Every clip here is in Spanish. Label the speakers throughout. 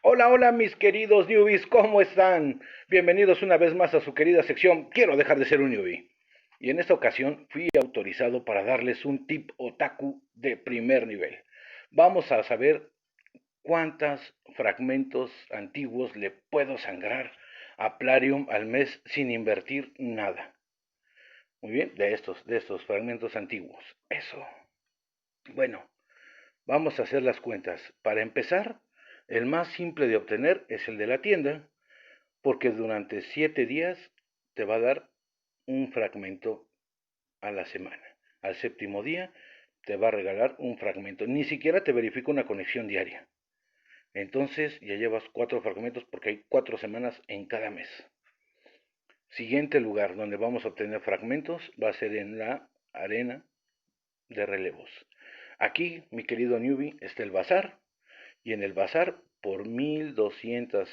Speaker 1: Hola, hola mis queridos newbies, ¿cómo están? Bienvenidos una vez más a su querida sección Quiero dejar de ser un newbie. Y en esta ocasión fui autorizado para darles un tip otaku de primer nivel. Vamos a saber cuántos fragmentos antiguos le puedo sangrar a Plarium al mes sin invertir nada. Muy bien, de estos fragmentos antiguos. Eso. Bueno, vamos a hacer las cuentas. Para empezar, el más simple de obtener es el de la tienda, porque durante 7 días te va a dar un fragmento a la semana. Al séptimo día te va a regalar un fragmento. Ni siquiera te verifica una conexión diaria. Entonces ya llevas 4 fragmentos porque hay 4 semanas en cada mes. Siguiente lugar donde vamos a obtener fragmentos va a ser en la arena de relevos. Aquí, mi querido newbie, está el bazar. Y en el bazar, por 1200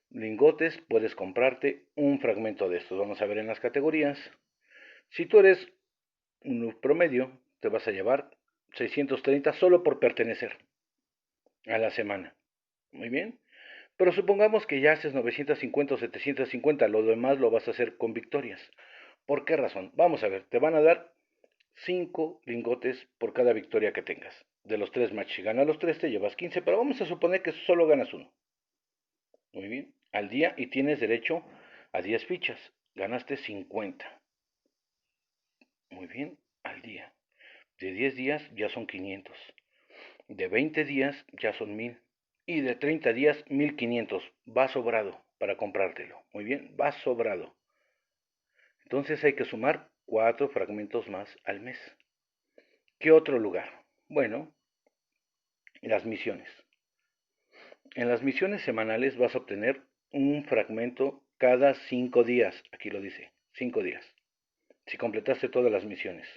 Speaker 1: lingotes, puedes comprarte un fragmento de estos. Vamos a ver en las categorías. Si tú eres un promedio, te vas a llevar 630 solo por pertenecer a la semana. Muy bien. Pero supongamos que ya haces 950 o 750, lo demás lo vas a hacer con victorias. ¿Por qué razón? Vamos a ver, te van a dar 5 lingotes por cada victoria que tengas. De los 3 matches, si ganas los 3 te llevas 15, pero vamos a suponer que solo ganas uno. Muy bien, al día y tienes derecho a 10 fichas. Ganaste 50. Muy bien, al día. De 10 días ya son 500. De 20 días ya son 1000. Y de 30 días 1500. Va sobrado para comprártelo. Muy bien, va sobrado. Entonces hay que sumar 4 fragmentos más al mes. ¿Qué otro lugar? Bueno, las misiones. En las misiones semanales vas a obtener un fragmento cada 5 días. Aquí lo dice, 5 días. Si completaste todas las misiones.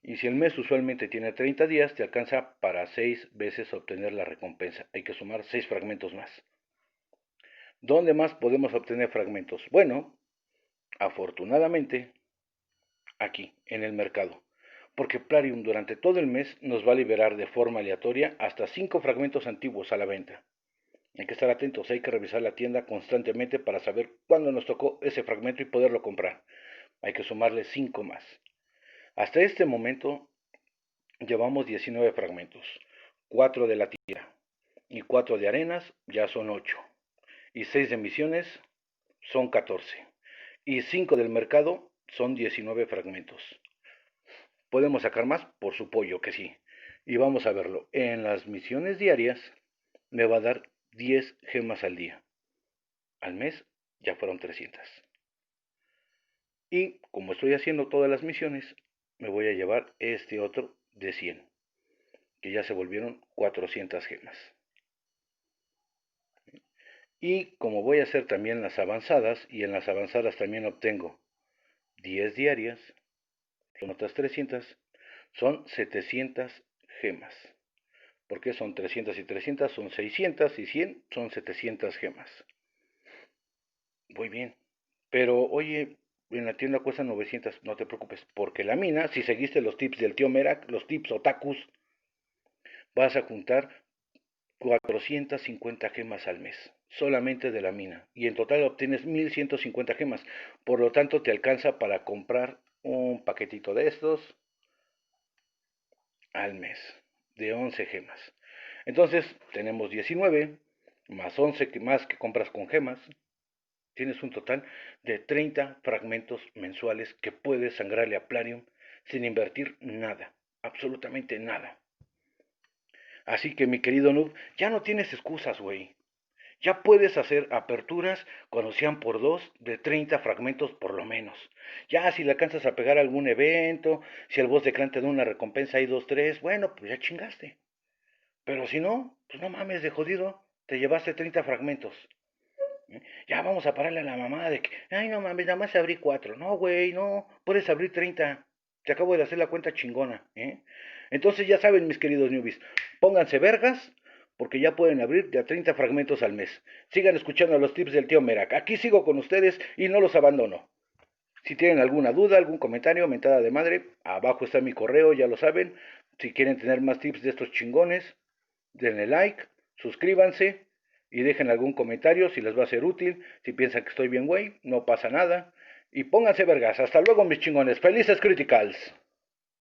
Speaker 1: Y si el mes usualmente tiene 30 días, te alcanza para 6 veces obtener la recompensa. Hay que sumar 6 fragmentos más. ¿Dónde más podemos obtener fragmentos? Bueno, afortunadamente, aquí, en el mercado. Porque Plarium durante todo el mes nos va a liberar de forma aleatoria hasta 5 fragmentos antiguos a la venta. Hay que estar atentos, hay que revisar la tienda constantemente para saber cuándo nos tocó ese fragmento y poderlo comprar. Hay que sumarle 5 más. Hasta este momento llevamos 19 fragmentos, 4 de la tierra y 4 de arenas ya son 8 y 6 de misiones son 14 y 5 del mercado son 19 fragmentos. ¿Podemos sacar más? Por su pollo que sí. Y vamos a verlo. En las misiones diarias me va a dar 10 gemas al día. Al mes ya fueron 300. Y como estoy haciendo todas las misiones, me voy a llevar este otro de 100, que ya se volvieron 400 gemas. Y como voy a hacer también las avanzadas, y en las avanzadas también obtengo 10 diarias, son otras 300, son 700 gemas. Porque son 300 y 300, son 600 y 100 son 700 gemas. Muy bien. Pero oye, en la tienda cuesta 900, no te preocupes, porque la mina, si seguiste los tips del tío Merak, los tips otakus, vas a juntar 450 gemas al mes, solamente de la mina. Y en total obtienes 1150 gemas. Por lo tanto, te alcanza para comprar un paquetito de estos al mes, de 11 gemas. Entonces, tenemos 19, más 11 más que compras con gemas. Tienes un total de 30 fragmentos mensuales que puedes sangrarle a Plarium sin invertir nada, absolutamente nada. Así que mi querido Noob, ya no tienes excusas, güey. Ya puedes hacer aperturas cuando sean por dos de 30 fragmentos por lo menos. Ya si le alcanzas a pegar algún evento, si el boss de clan te da una recompensa ahí 2, 3, bueno, pues ya chingaste. Pero si no, pues no mames de jodido, te llevaste 30 fragmentos. ¿Eh? Ya vamos a pararle a la mamá de que, ay no mames, nada más abrí 4. No, güey, no, puedes abrir 30. Te acabo de hacer la cuenta chingona, ¿eh? Entonces ya saben, mis queridos newbies, pónganse vergas, porque ya pueden abrir de a 30 fragmentos al mes. Sigan escuchando los tips del tío Merak. Aquí sigo con ustedes y no los abandono. Si tienen alguna duda, algún comentario, mentada de madre, abajo está mi correo, ya lo saben. Si quieren tener más tips de estos chingones, denle like, suscríbanse y dejen algún comentario si les va a ser útil. Si piensan que estoy bien, güey, no pasa nada. Y pónganse vergas. Hasta luego, mis chingones. Felices Criticals.